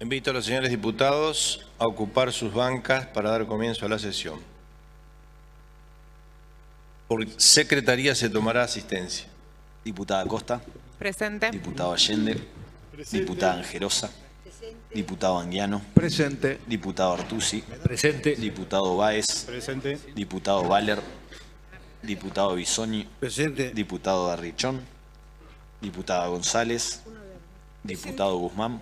Invito a los señores diputados a ocupar sus bancas para dar comienzo a la sesión. Por secretaría se tomará asistencia. Diputada Costa. Presente. Diputado Allende. Presente. Diputada Angerosa. Presente. Diputado Anguiano. Presente. Diputado Artusi. Presente. Diputado Báez. Presente. Diputado Valer. Diputado Bisogni. Presente. Diputado Darrichón. Diputada González. Diputado Guzmán.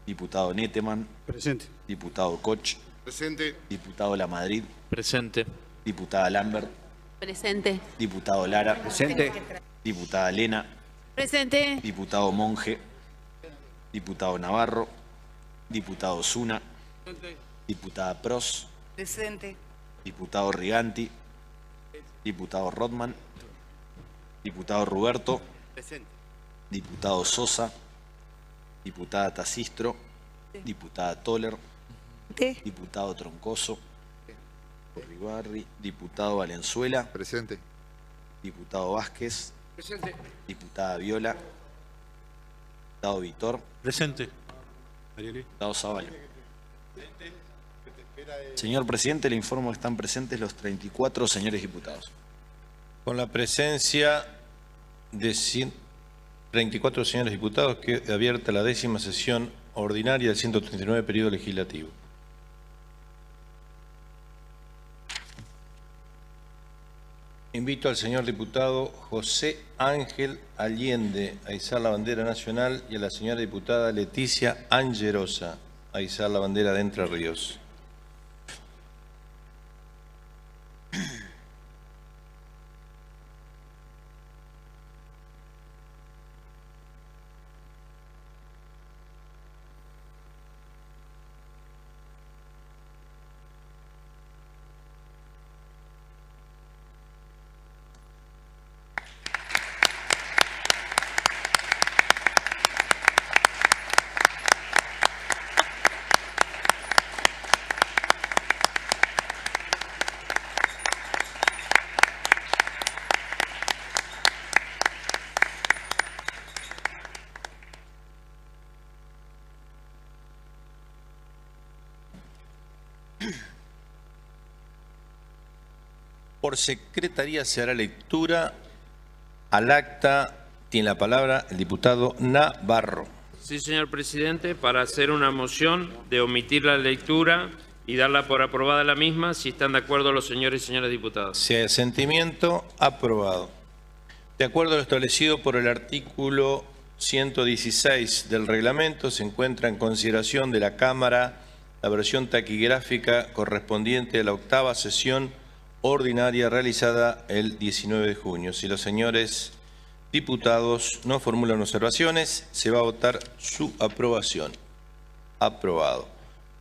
Diputado Neteman. Presente. Diputado Koch. Presente. Diputado Lamadrid. Presente. Diputada Lambert. Presente. Diputado Lara. Presente. Diputada Lena. Presente. Diputado Monge. Diputado Navarro. Diputado Zuna. Diputada Pros. Presente. Diputado Riganti. Diputado Rodman. Diputado Ruberto. Presente. Diputado Sosa. Diputada Tasistro. Diputada Toller. Diputado Troncoso. Ribarri. Diputado Valenzuela. Presente. Diputado Vázquez. Presente. Diputada Viola. Diputado Vitor. Presente. Diputado Zavala. Señor presidente, le informo que están presentes los 34 señores diputados. Con la presencia de 34 señores diputados, queda abierta la 10ª sesión ordinaria del 139 periodo legislativo. Invito al señor diputado José Ángel Allende a izar la bandera nacional y a la señora diputada Leticia Angerosa a izar la bandera de Entre Ríos. Por secretaría se hará lectura al acta. Tiene la palabra el diputado Navarro. Sí, señor presidente, para hacer una moción de omitir la lectura y darla por aprobada la misma, si están de acuerdo los señores y señoras diputados. Si hay asentimiento, aprobado. De acuerdo a lo establecido por el artículo 116 del reglamento, se encuentra en consideración de la Cámara la versión taquigráfica correspondiente a la 8ª sesión ordinaria realizada el 19 de junio. Si los señores diputados no formulan observaciones, se va a votar su aprobación. Aprobado.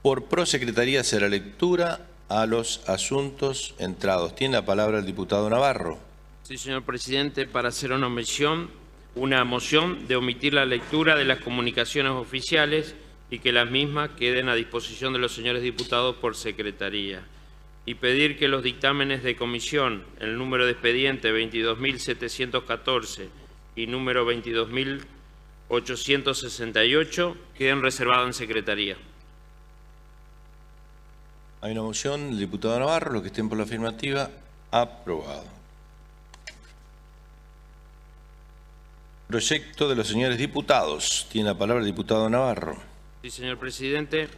Por prosecretaría será lectura a los asuntos entrados. Tiene la palabra el diputado Navarro. Sí, señor presidente, para hacer una moción de omitir la lectura de las comunicaciones oficiales y que las mismas queden a disposición de los señores diputados por secretaría. Y pedir que los dictámenes de comisión, el número de expediente 22.714 y número 22.868, queden reservados en secretaría. Hay una moción del diputado Navarro. Los que estén por la afirmativa, aprobado. Proyecto de los señores diputados. Tiene la palabra el diputado Navarro. Sí, señor presidente.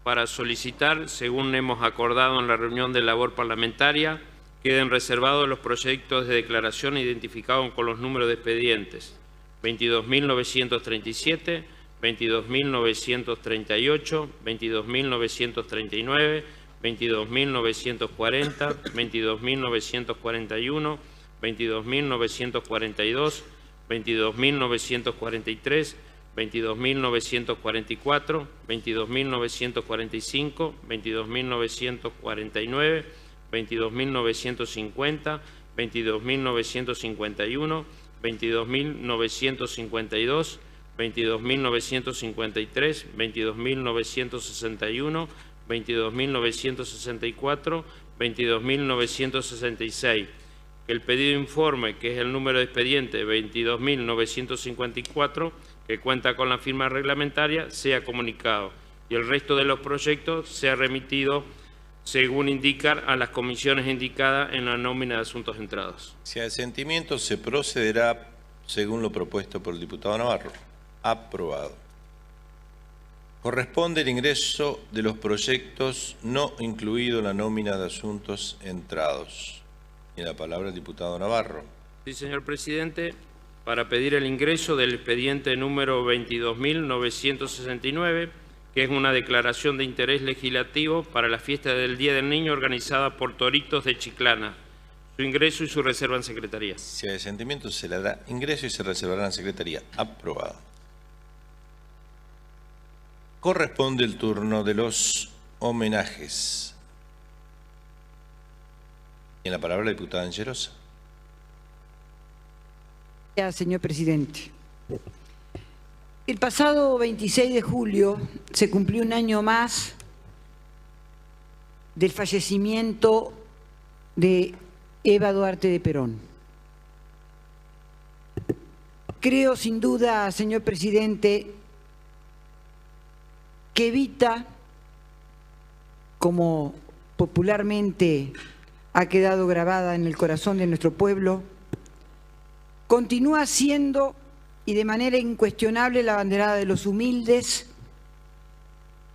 Para solicitar, según hemos acordado en la reunión de labor parlamentaria, queden reservados los proyectos de declaración identificados con los números de expedientes 22.937, 22.938, 22.939, 22.940, 22.941, 22.942, 22.943, 22.944, 22.945, 22.949, 22.950, 22.951, 22.952, 22.953, 22.961, 22.964, 22.966, que el pedido de informe, que es el número de expediente 22.954, que cuenta con la firma reglamentaria, sea comunicado y el resto de los proyectos sea remitido según indicar a las comisiones indicadas en la nómina de asuntos entrados. Si hay asentimiento, se procederá según lo propuesto por el diputado Navarro. Aprobado. Corresponde el ingreso de los proyectos no incluido en la nómina de asuntos entrados. Tiene la palabra el diputado Navarro. Sí, señor presidente, para pedir el ingreso del expediente número 22.969, que es una declaración de interés legislativo para la fiesta del Día del Niño organizada por Toritos de Chiclana. Su ingreso y su reserva en secretaría. Si hay asentimiento, se le da ingreso y se reservará en secretaría. Aprobado. Corresponde el turno de los homenajes. Tiene la palabra la diputada Angerosa. Gracias, señor presidente. El pasado 26 de julio se cumplió un año más del fallecimiento de Eva Duarte de Perón. Creo sin duda, señor presidente, que Evita, como popularmente ha quedado grabada en el corazón de nuestro pueblo, continúa siendo y de manera incuestionable la abanderada de los humildes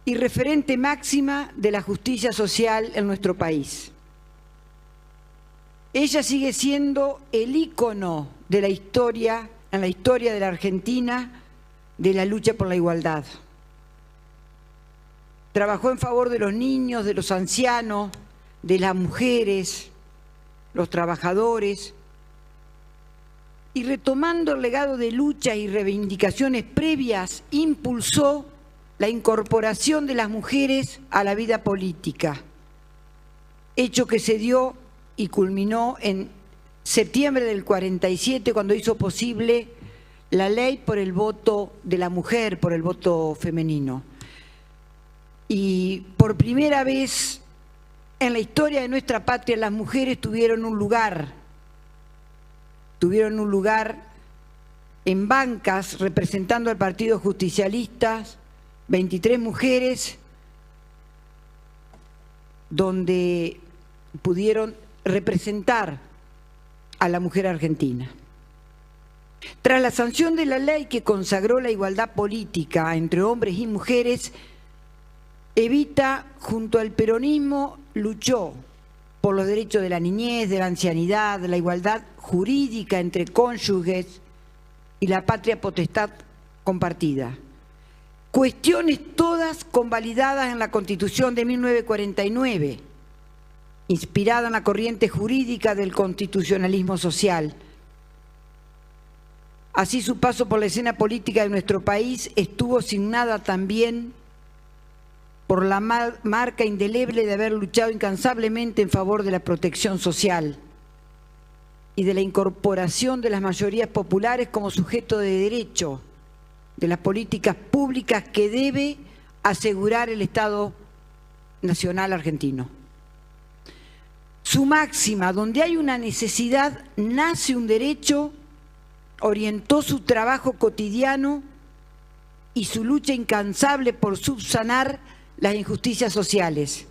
y referente máxima de la justicia social en nuestro país. Ella sigue siendo el ícono de la historia, en la historia de la Argentina, de la lucha por la igualdad. Trabajó en favor de los niños, de los ancianos, de las mujeres, los trabajadores, y retomando el legado de lucha y reivindicaciones previas, impulsó la incorporación de las mujeres a la vida política, hecho que se dio y culminó en septiembre del 47, cuando hizo posible la ley por el voto de la mujer, por el voto femenino. Y por primera vez en la historia de nuestra patria, las mujeres tuvieron un lugar en bancas representando al Partido Justicialista, 23 mujeres, donde pudieron representar a la mujer argentina. Tras la sanción de la ley que consagró la igualdad política entre hombres y mujeres, Evita, junto al peronismo, luchó por los derechos de la niñez, de la ancianidad, de la igualdad jurídica entre cónyuges y la patria potestad compartida. Cuestiones todas convalidadas en la Constitución de 1949, inspirada en la corriente jurídica del constitucionalismo social. Así su paso por la escena política de nuestro país estuvo signada también por la marca indeleble de haber luchado incansablemente en favor de la protección social y de la incorporación de las mayorías populares como sujeto de derecho de las políticas públicas que debe asegurar el Estado Nacional argentino. Su máxima, donde hay una necesidad, nace un derecho, orientó su trabajo cotidiano y su lucha incansable por subsanar las injusticias sociales.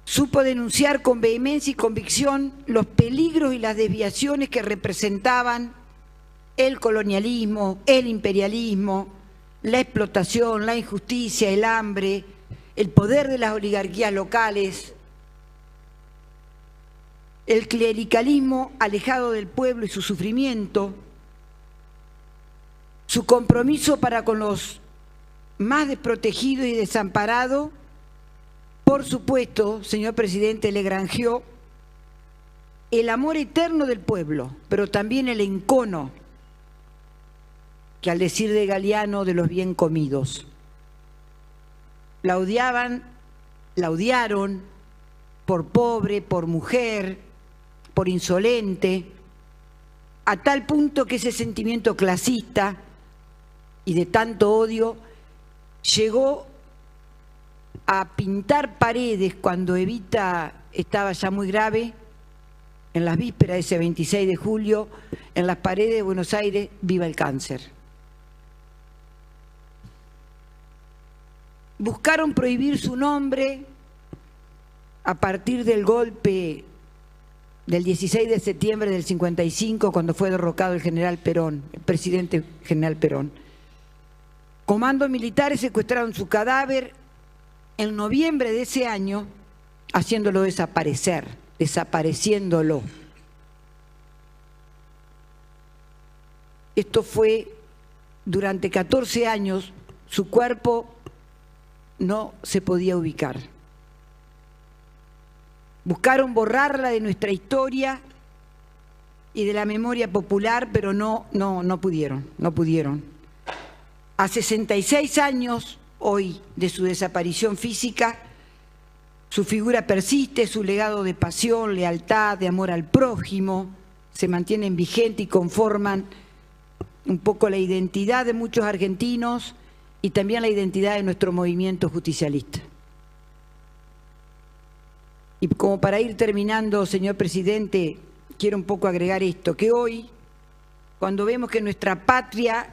Supo denunciar con vehemencia y convicción los peligros y las desviaciones que representaban el colonialismo, el imperialismo, la explotación, la injusticia, el hambre, el poder de las oligarquías locales, el clericalismo alejado del pueblo y su sufrimiento, su compromiso para con los más desprotegidos y desamparados. Por supuesto, señor presidente, le granjeó el amor eterno del pueblo, pero también el encono, que al decir de Galeano, de los bien comidos. La odiaban, la odiaron por pobre, por mujer, por insolente, a tal punto que ese sentimiento clasista y de tanto odio llegó a pintar paredes cuando Evita estaba ya muy grave. En las vísperas de ese 26 de julio, en las paredes de Buenos Aires, viva el cáncer. Buscaron prohibir su nombre a partir del golpe del 16 de septiembre del 55, cuando fue derrocado el general Perón, el presidente general Perón. Comandos militares secuestraron su cadáver en noviembre de ese año, haciéndolo desaparecer, desapareciéndolo. Esto fue durante 14 años, su cuerpo no se podía ubicar. Buscaron borrarla de nuestra historia y de la memoria popular, pero no pudieron. A 66 años hoy de su desaparición física, su figura persiste, su legado de pasión, lealtad, de amor al prójimo, se mantienen vigentes y conforman un poco la identidad de muchos argentinos y también la identidad de nuestro movimiento justicialista. Y como para ir terminando, señor presidente, quiero un poco agregar esto, que hoy, cuando vemos que en nuestra patria,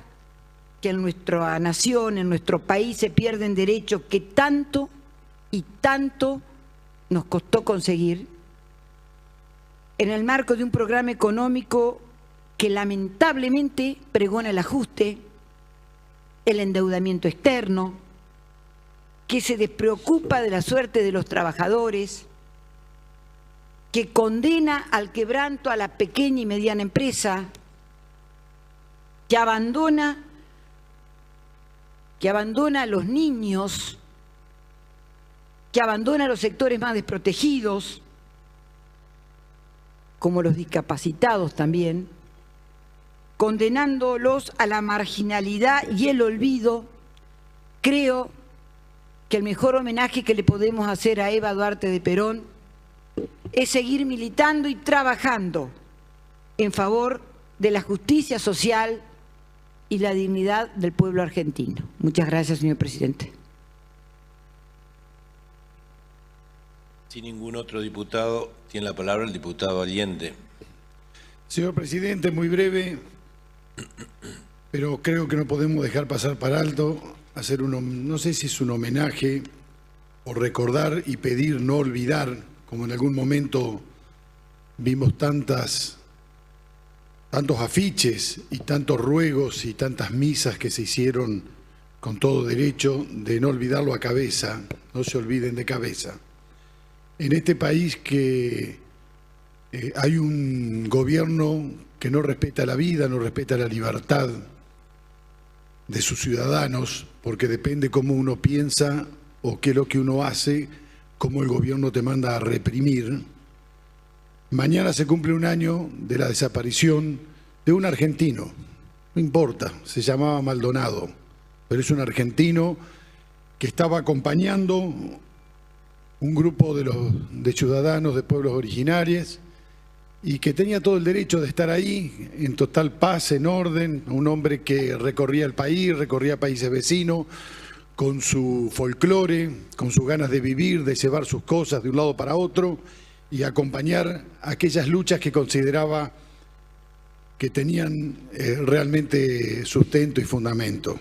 que en nuestra nación, en nuestro país se pierden derechos que tanto y tanto nos costó conseguir, en el marco de un programa económico que lamentablemente pregona el ajuste, el endeudamiento externo, que se despreocupa de la suerte de los trabajadores, que condena al quebranto a la pequeña y mediana empresa, que abandona a los niños, que abandona a los sectores más desprotegidos, como los discapacitados también, condenándolos a la marginalidad y el olvido. Creo que el mejor homenaje que le podemos hacer a Eva Duarte de Perón es seguir militando y trabajando en favor de la justicia social y la dignidad del pueblo argentino. Muchas gracias, señor presidente. Si ningún otro diputado tiene la palabra, el diputado Allende. Señor presidente, muy breve, pero creo que no podemos dejar pasar para alto, hacer no sé si es un homenaje o recordar y pedir no olvidar, como en algún momento vimos tantos afiches y tantos ruegos y tantas misas que se hicieron con todo derecho de no olvidarlo a cabeza, no se olviden de cabeza. En este país que hay un gobierno que no respeta la vida, no respeta la libertad de sus ciudadanos, porque depende cómo uno piensa o qué es lo que uno hace, cómo el gobierno te manda a reprimir. Mañana se cumple un año de la desaparición de un argentino, no importa, se llamaba Maldonado, pero es un argentino que estaba acompañando un grupo de ciudadanos de pueblos originarios y que tenía todo el derecho de estar ahí en total paz, en orden, un hombre que recorría el país, recorría países vecinos, con su folclore, con sus ganas de vivir, de llevar sus cosas de un lado para otro y acompañar aquellas luchas que consideraba que tenían realmente sustento y fundamento.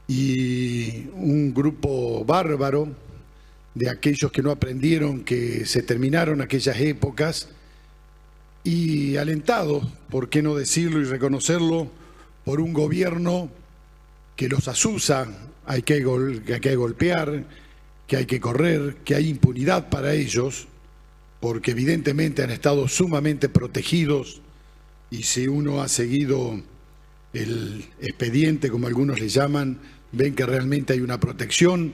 Y un grupo bárbaro de aquellos que no aprendieron, que se terminaron aquellas épocas, y alentados, por qué no decirlo y reconocerlo, por un gobierno que los asusa, que hay que golpear, que hay que correr, que hay impunidad para ellos, porque evidentemente han estado sumamente protegidos, y si uno ha seguido el expediente, como algunos le llaman, ven que realmente hay una protección.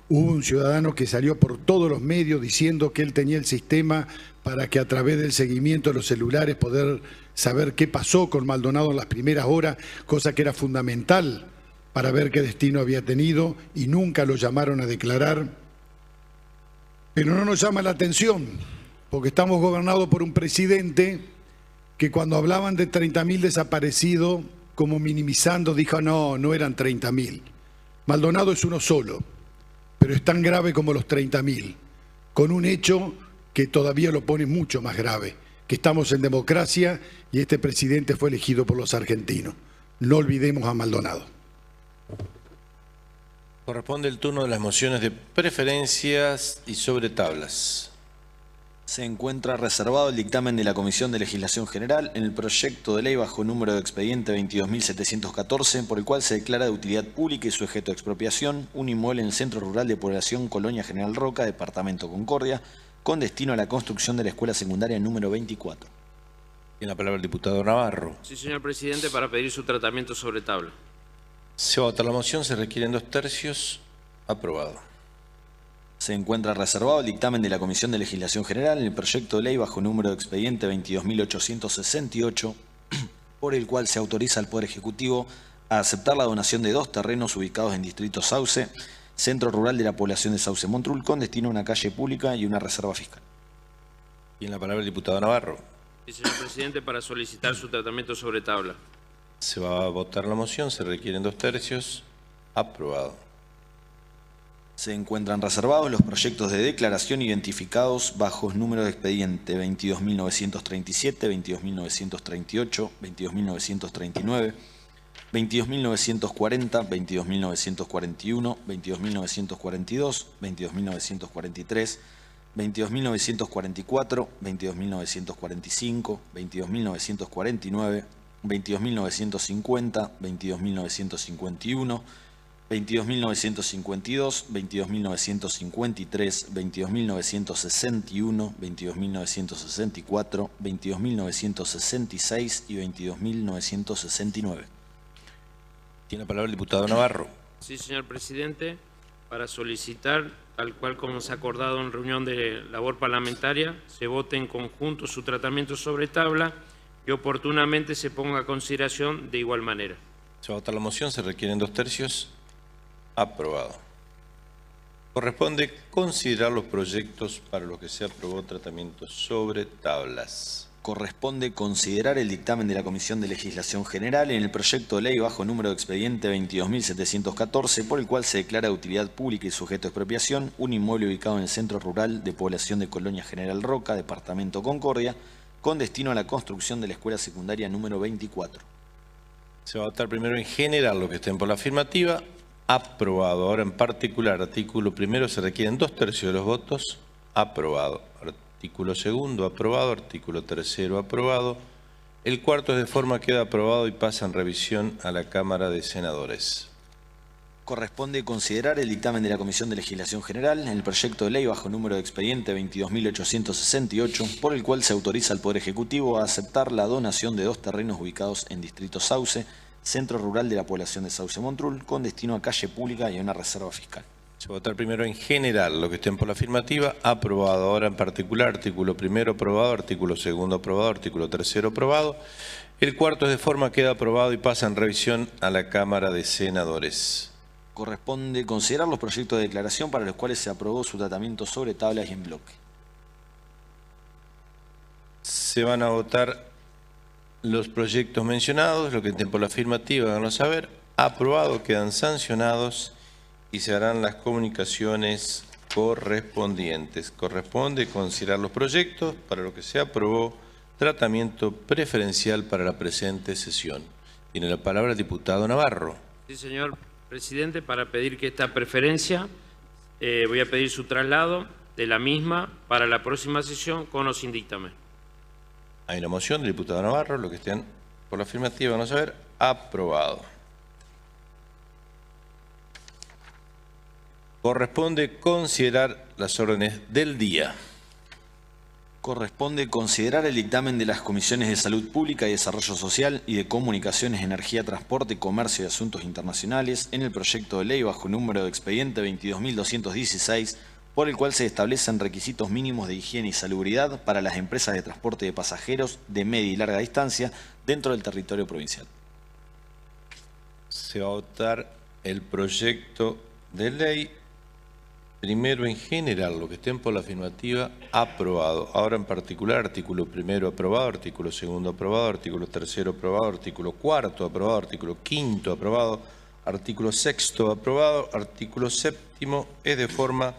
Hubo un ciudadano que salió por todos los medios diciendo que él tenía el sistema para que a través del seguimiento de los celulares poder saber qué pasó con Maldonado en las primeras horas, cosa que era fundamental para ver qué destino había tenido, y nunca lo llamaron a declarar. Pero no nos llama la atención, porque estamos gobernados por un presidente que cuando hablaban de 30.000 desaparecidos, como minimizando, dijo no eran 30.000. Maldonado es uno solo, pero es tan grave como los 30.000, con un hecho que todavía lo pone mucho más grave, que estamos en democracia y este presidente fue elegido por los argentinos. No olvidemos a Maldonado. Corresponde el turno de las mociones de preferencias y sobre tablas. Se encuentra reservado el dictamen de la Comisión de Legislación General en el proyecto de ley bajo número de expediente 22.714, por el cual se declara de utilidad pública y sujeto a expropiación un inmueble en el Centro Rural de Población Colonia General Roca, departamento Concordia, con destino a la construcción de la escuela secundaria número 24. Tiene la palabra el diputado Navarro. Sí, señor presidente, para pedir su tratamiento sobre tabla. Se va a votar la moción, se requieren 2/3. Aprobado. Se encuentra reservado el dictamen de la Comisión de Legislación General en el proyecto de ley bajo número de expediente 22.868, por el cual se autoriza al Poder Ejecutivo a aceptar la donación de 2 terrenos ubicados en Distrito Sauce, Centro Rural de la Población de Sauce Montrul, con destino a una calle pública y una reserva fiscal. Tiene la palabra el diputado Navarro. Sí, señor presidente, para solicitar su tratamiento sobre tabla. Se va a votar la moción, se requieren 2/3. Aprobado. Se encuentran reservados los proyectos de declaración identificados bajo número de expediente 22.937, 22.938, 22.939, 22.940, 22.941, 22.942, 22.943, 22.944, 22.945, 22.949, 22.950, 22.951, 22.952, 22.953, 22.961, 22.964, 22.966 y 22.969. Tiene la palabra el diputado Navarro. Sí, señor presidente, para solicitar, tal cual como se ha acordado en reunión de labor parlamentaria, se vote en conjunto su tratamiento sobre tabla y oportunamente se ponga a consideración de igual manera. Se va a votar la moción, se requieren 2/3. Aprobado. Corresponde considerar los proyectos para los que se aprobó tratamiento sobre tablas. Corresponde considerar el dictamen de la Comisión de Legislación General en el proyecto de ley bajo número de expediente 22.714, por el cual se declara de utilidad pública y sujeto a expropiación un inmueble ubicado en el Centro Rural de Población de Colonia General Roca, departamento Concordia, con destino a la construcción de la escuela secundaria número 24. Se va a votar primero en general los que estén por la afirmativa. Aprobado. Ahora en particular, artículo primero, se requieren 2/3 de los votos. Aprobado. Artículo segundo, aprobado. Artículo tercero, aprobado. El cuarto es de forma queda aprobado y pasa en revisión a la Cámara de Senadores. Corresponde considerar el dictamen de la Comisión de Legislación General en el proyecto de ley bajo número de expediente 22.868, por el cual se autoriza al Poder Ejecutivo a aceptar la donación de 2 terrenos ubicados en Distrito Sauce, Centro Rural de la Población de Sauce Montrul, con destino a calle pública y a una reserva fiscal. Se va a votar primero en general los que estén por la afirmativa. Aprobado. Ahora en particular, artículo primero aprobado, artículo segundo aprobado, artículo tercero aprobado. El cuarto es de forma queda aprobado y pasa en revisión a la Cámara de Senadores. Corresponde considerar los proyectos de declaración para los cuales se aprobó su tratamiento sobre tablas y en bloque. Se van a votar los proyectos mencionados, los que estén por la afirmativa, háganlo saber. Aprobado, quedan sancionados y se harán las comunicaciones correspondientes. Corresponde considerar los proyectos para los que se aprobó tratamiento preferencial para la presente sesión. Tiene la palabra el diputado Navarro. Sí, señor presidente, para pedir que esta preferencia, voy a pedir su traslado de la misma para la próxima sesión con o sin dictamen. Hay una moción del diputado Navarro, los que estén por la afirmativa, vamos a ver, aprobado. Corresponde considerar las órdenes del día. Corresponde considerar el dictamen de las Comisiones de Salud Pública y Desarrollo Social y de Comunicaciones, Energía, Transporte, Comercio y Asuntos Internacionales en el proyecto de ley bajo número de expediente 22.216, por el cual se establecen requisitos mínimos de higiene y salubridad para las empresas de transporte de pasajeros de media y larga distancia dentro del territorio provincial. Se va a votar el proyecto de ley. Primero en general, lo que estén por la afirmativa, aprobado. Ahora en particular, artículo primero aprobado, artículo segundo aprobado, artículo tercero aprobado, artículo cuarto aprobado, artículo quinto aprobado, artículo sexto aprobado, artículo séptimo es de forma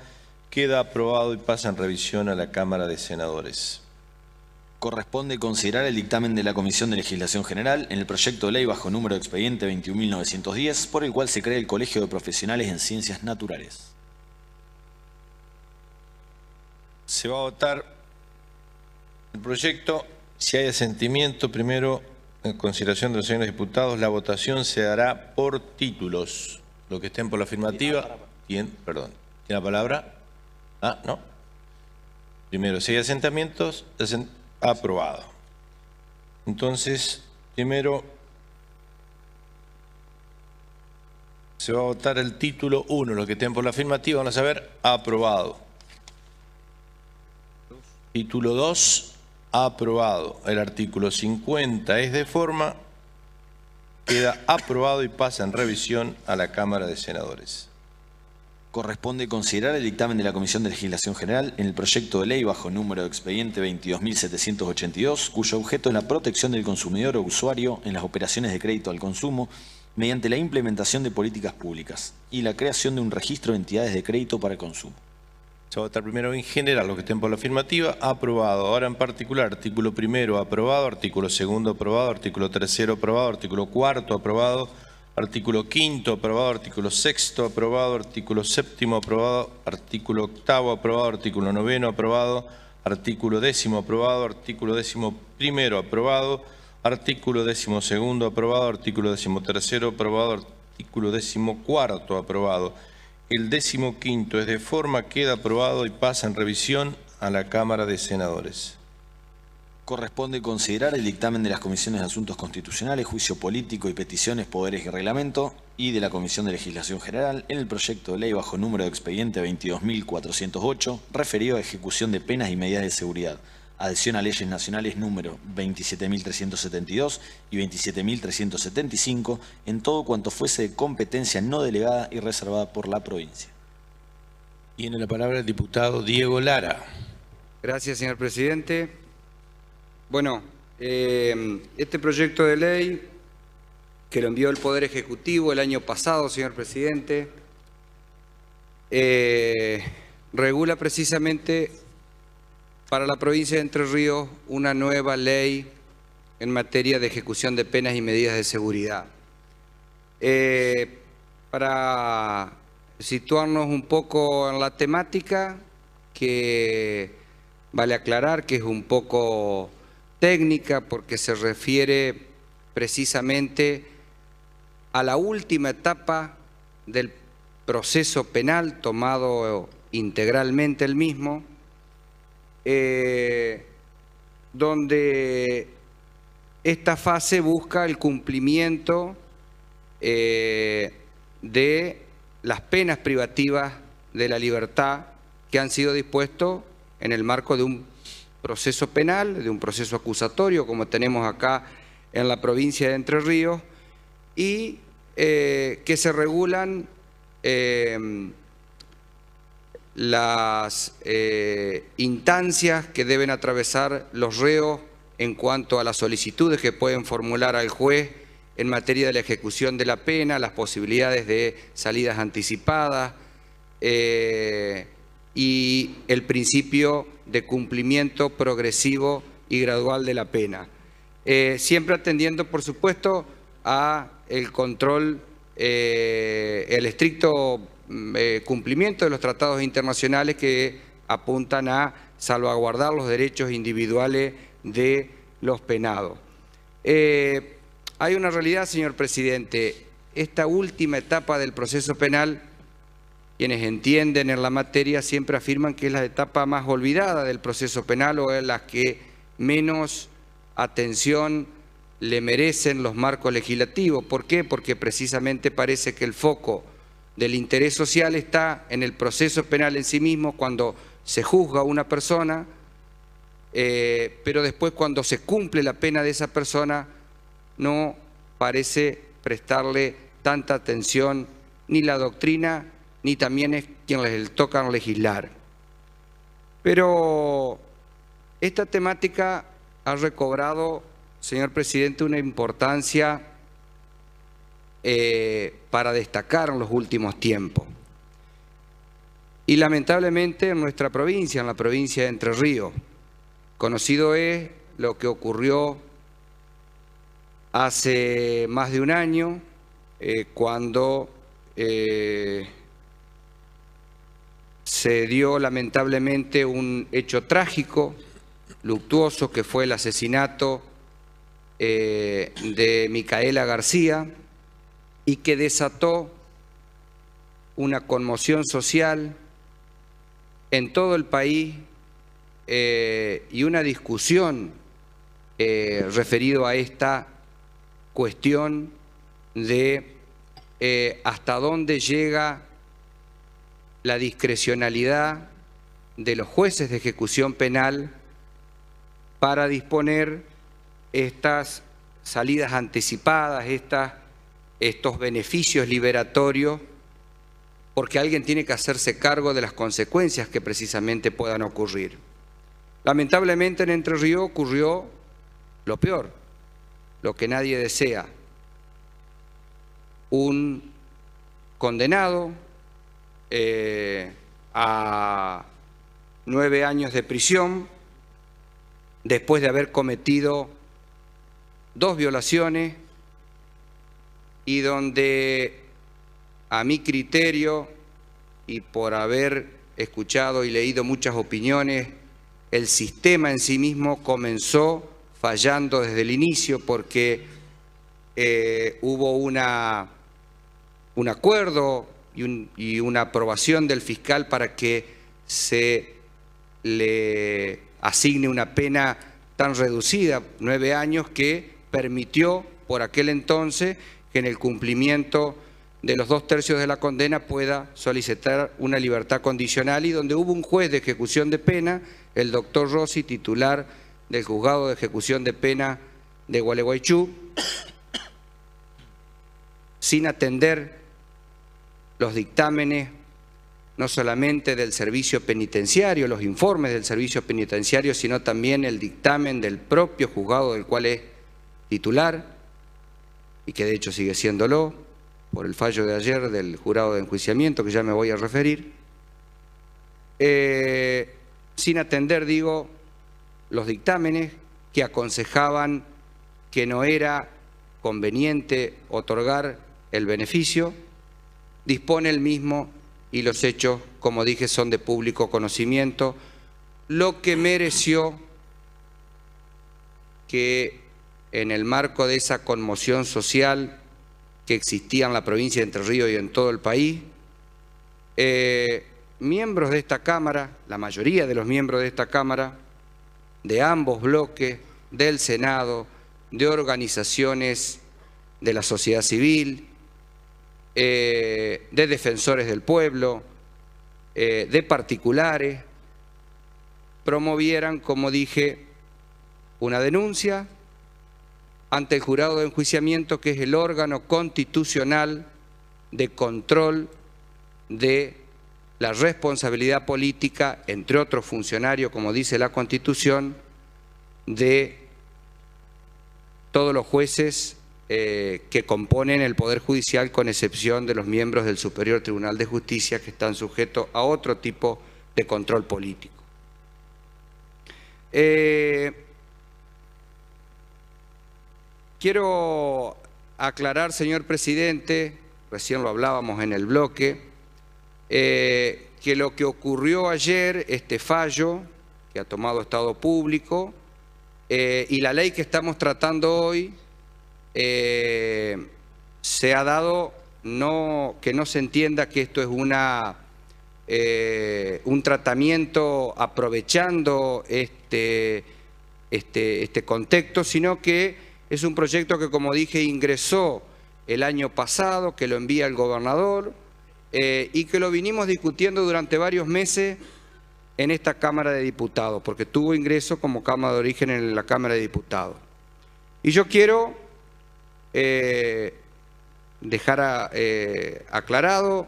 queda aprobado y pasa en revisión a la Cámara de Senadores. Corresponde considerar el dictamen de la Comisión de Legislación General en el proyecto de ley bajo número de expediente 21.910, por el cual se crea el Colegio de Profesionales en Ciencias Naturales. Se va a votar el proyecto. Si hay asentimiento, primero, en consideración de los señores diputados, la votación se dará por títulos. Los que estén por la afirmativa, ¿tiene la palabra? Ah, no. Primero, si hay asentamientos, aprobado. Entonces, primero se va a votar el título 1. Los que estén por la afirmativa van a saber aprobado. Título 2, aprobado. El artículo 50 es de forma, queda aprobado y pasa en revisión a la Cámara de Senadores. Corresponde considerar el dictamen de la Comisión de Legislación General en el proyecto de ley bajo número de expediente 22.782, cuyo objeto es la protección del consumidor o usuario en las operaciones de crédito al consumo mediante la implementación de políticas públicas y la creación de un registro de entidades de crédito para consumo. Se va a votar primero en general, los que estén por la afirmativa, aprobado. Ahora en particular, artículo 1 aprobado, artículo 2 aprobado, artículo 3 aprobado, artículo 4 aprobado, artículo 5 aprobado, artículo 6 aprobado, artículo 7 aprobado, artículo 8 aprobado, artículo 9 aprobado, artículo 10 aprobado, artículo 11 aprobado, artículo 12 aprobado, artículo 13 aprobado, artículo 14 aprobado. El 15º es de forma, queda aprobado y pasa en revisión a la Cámara de Senadores. Corresponde considerar el dictamen de las Comisiones de Asuntos Constitucionales, Juicio Político y Peticiones, Poderes y Reglamento y de la Comisión de Legislación General en el proyecto de ley bajo número de expediente 22.408, referido a ejecución de penas y medidas de seguridad, adhesión a leyes nacionales número 27.372 y 27.375, en todo cuanto fuese de competencia no delegada y reservada por la provincia. Tiene la palabra el diputado Diego Lara. Gracias, señor presidente. Bueno, este proyecto de ley que lo envió el Poder Ejecutivo el año pasado, señor presidente, regula precisamente para la provincia de Entre Ríos una nueva ley en materia de ejecución de penas y medidas de seguridad. Para situarnos un poco en la temática, que vale aclarar que es un poco técnica porque se refiere precisamente a la última etapa del proceso penal tomado integralmente el mismo, donde esta fase busca el cumplimiento de las penas privativas de la libertad que han sido dispuestos en el marco de un proceso penal, de un proceso acusatorio, como tenemos acá en la provincia de Entre Ríos, y que se regulan las instancias que deben atravesar los reos en cuanto a las solicitudes que pueden formular al juez en materia de la ejecución de la pena, las posibilidades de salidas anticipadas y el principio de cumplimiento progresivo y gradual de la pena. Siempre atendiendo, por supuesto, a el control, el estricto cumplimiento de los tratados internacionales que apuntan a salvaguardar los derechos individuales de los penados. Hay una realidad, señor presidente, esta última etapa del proceso penal, quienes entienden en la materia siempre afirman que es la etapa más olvidada del proceso penal o es la que menos atención le merecen los marcos legislativos. ¿Por qué? Porque precisamente parece que el foco del interés social está en el proceso penal en sí mismo, cuando se juzga a una persona, pero después cuando se cumple la pena de esa persona no parece prestarle tanta atención ni la doctrina ni también es quien les toca legislar. Pero esta temática ha recobrado, señor presidente, una importancia para destacar en los últimos tiempos. y lamentablemente en nuestra provincia, en la provincia de Entre Ríos. Conocido es lo que ocurrió hace más de un año, cuando se dio lamentablemente un hecho trágico, luctuoso, que fue el asesinato de Micaela García, y que desató una conmoción social en todo el país y una discusión referido a esta cuestión de hasta dónde llega la discrecionalidad de los jueces de ejecución penal para disponer estas salidas anticipadas, estos beneficios liberatorios, porque alguien tiene que hacerse cargo de las consecuencias que precisamente puedan ocurrir. Lamentablemente en Entre Ríos ocurrió lo peor, lo que nadie desea. Un condenado a 9 años de prisión después de haber cometido 2 violaciones y donde, a mi criterio y por haber escuchado y leído muchas opiniones, el sistema en sí mismo comenzó fallando desde el inicio, porque hubo un acuerdo y una aprobación del fiscal para que se le asigne una pena tan reducida, 9 años, que permitió por aquel entonces que en el cumplimiento de los 2/3 de la condena pueda solicitar una libertad condicional, y donde hubo un juez de ejecución de pena, el doctor Rossi, titular del Juzgado de Ejecución de Pena de Gualeguaychú, sin atender los dictámenes no solamente del servicio penitenciario, los informes del servicio penitenciario, sino también el dictamen del propio juzgado del cual es titular, y que de hecho sigue siéndolo, por el fallo de ayer del jurado de enjuiciamiento, que ya me voy a referir, sin atender, digo, los dictámenes que aconsejaban que no era conveniente otorgar el beneficio, dispone el mismo, y los hechos, como dije, son de público conocimiento, lo que mereció que en el marco de esa conmoción social que existía en la provincia de Entre Ríos y en todo el país, miembros de esta Cámara, la mayoría de los miembros de esta Cámara, de ambos bloques, del Senado, de organizaciones de la sociedad civil, de defensores del pueblo, de particulares, promovieran, como dije, una denuncia ante el jurado de enjuiciamiento, que es el órgano constitucional de control de la responsabilidad política, entre otros funcionarios, como dice la Constitución, de todos los jueces que componen el Poder Judicial, con excepción de los miembros del Superior Tribunal de Justicia, que están sujetos a otro tipo de control político. Quiero aclarar, señor presidente, recién lo hablábamos en el bloque, que lo que ocurrió ayer, este fallo que ha tomado Estado Público, y la ley que estamos tratando hoy, se ha dado, que no se entienda que esto es un tratamiento aprovechando este contexto, sino que es un proyecto que, como dije, ingresó el año pasado, que lo envía el gobernador, y que lo vinimos discutiendo durante varios meses en esta Cámara de Diputados, porque tuvo ingreso como Cámara de origen en la Cámara de Diputados. Y yo quiero dejar aclarado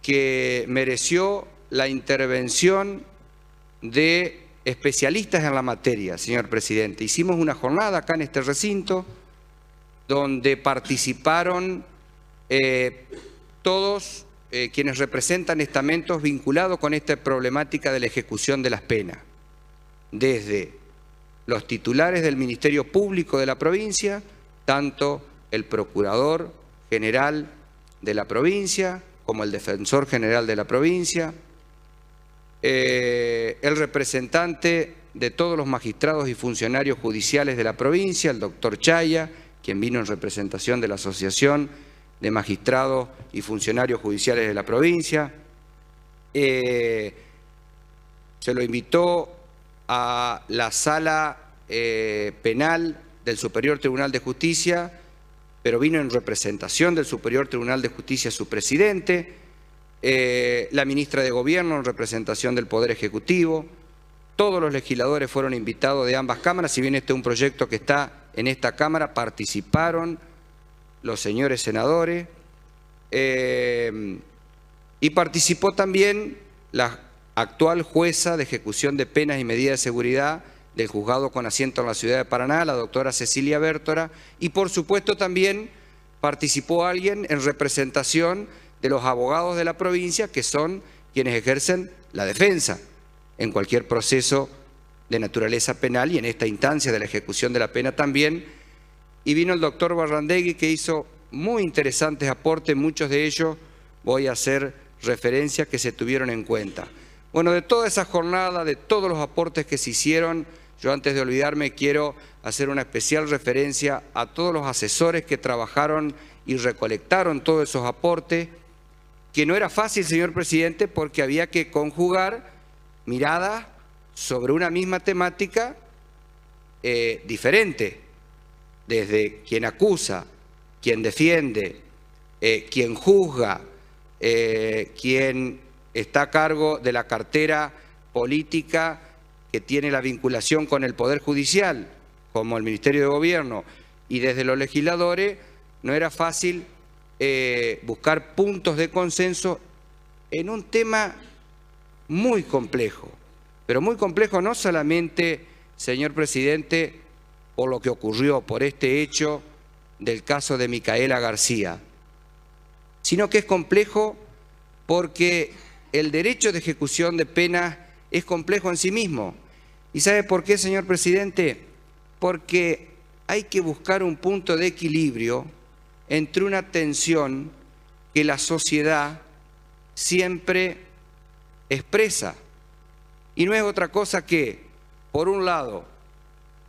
que mereció la intervención de especialistas en la materia, señor presidente. Hicimos una jornada acá en este recinto donde participaron todos quienes representan estamentos vinculados con esta problemática de la ejecución de las penas, desde los titulares del Ministerio Público de la provincia, tanto el Procurador General de la provincia como el Defensor General de la provincia, el representante de todos los magistrados y funcionarios judiciales de la provincia, el doctor Chaya, quien vino en representación de la Asociación de Magistrados y Funcionarios Judiciales de la provincia. Se lo invitó a la Sala Penal del Superior Tribunal de Justicia, pero vino en representación del Superior Tribunal de Justicia su presidente, la ministra de Gobierno en representación del Poder Ejecutivo. Todos los legisladores fueron invitados de ambas cámaras. Si bien este es un proyecto que está en esta Cámara, participaron los señores senadores y participó también la actual jueza de ejecución de penas y medidas de seguridad del juzgado con asiento en la ciudad de Paraná, la doctora Cecilia Bértora, y por supuesto también participó alguien en representación de los abogados de la provincia, que son quienes ejercen la defensa en cualquier proceso de naturaleza penal y en esta instancia de la ejecución de la pena también. Y vino el doctor Barrandegui, que hizo muy interesantes aportes, muchos de ellos voy a hacer referencia que se tuvieron en cuenta. Bueno, de toda esa jornada, de todos los aportes que se hicieron, yo antes de olvidarme quiero hacer una especial referencia a todos los asesores que trabajaron y recolectaron todos esos aportes, que no era fácil, señor presidente, porque había que conjugar miradas sobre una misma temática diferente, desde quien acusa, quien defiende, quien juzga, quien está a cargo de la cartera política que tiene la vinculación con el Poder Judicial, como el Ministerio de Gobierno, y desde los legisladores, no era fácil buscar puntos de consenso en un tema muy complejo, pero muy complejo no solamente, señor presidente, por lo que ocurrió, por este hecho del caso de Micaela García, sino que es complejo porque el derecho de ejecución de penas es complejo en sí mismo. ¿Y sabe por qué, señor presidente? Porque hay que buscar un punto de equilibrio entre una tensión que la sociedad siempre expresa. Y no es otra cosa que, por un lado,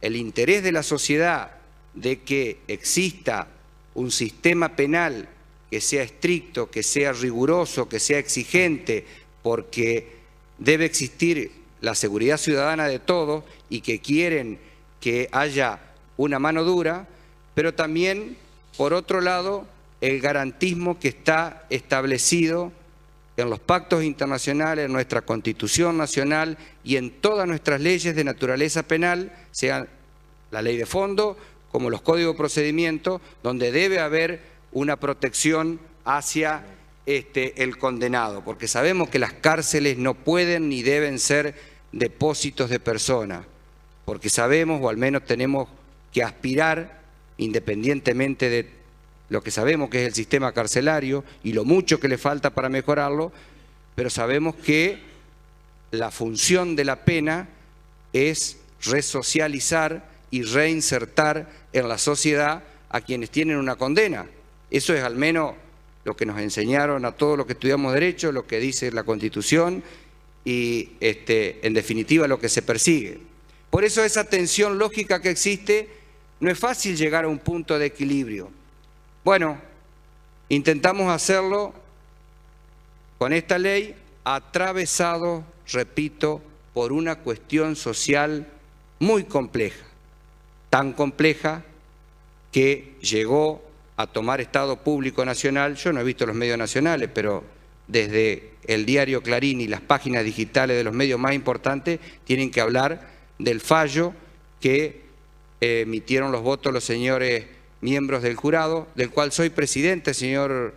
el interés de la sociedad de que exista un sistema penal que sea estricto, que sea riguroso, que sea exigente, porque debe existir la seguridad ciudadana de todos y que quieren que haya una mano dura, pero también, por otro lado, el garantismo que está establecido en los pactos internacionales, en nuestra Constitución Nacional y en todas nuestras leyes de naturaleza penal, sea la ley de fondo como los códigos de procedimiento, donde debe haber una protección hacia el condenado, porque sabemos que las cárceles no pueden ni deben ser depósitos de personas, porque sabemos, o al menos tenemos que aspirar, independientemente de lo que sabemos que es el sistema carcelario y lo mucho que le falta para mejorarlo, pero sabemos que la función de la pena es resocializar y reinsertar en la sociedad a quienes tienen una condena. Eso es al menos lo que nos enseñaron a todos los que estudiamos Derecho, lo que dice la Constitución y, en definitiva, lo que se persigue. Por eso esa tensión lógica que existe, no es fácil llegar a un punto de equilibrio. Bueno, intentamos hacerlo con esta ley, atravesado, repito, por una cuestión social muy compleja, tan compleja que llegó a tomar Estado Público Nacional. Yo no he visto los medios nacionales, pero desde el diario Clarín y las páginas digitales de los medios más importantes tienen que hablar del fallo que emitieron los votos los señores miembros del jurado, del cual soy presidente, señor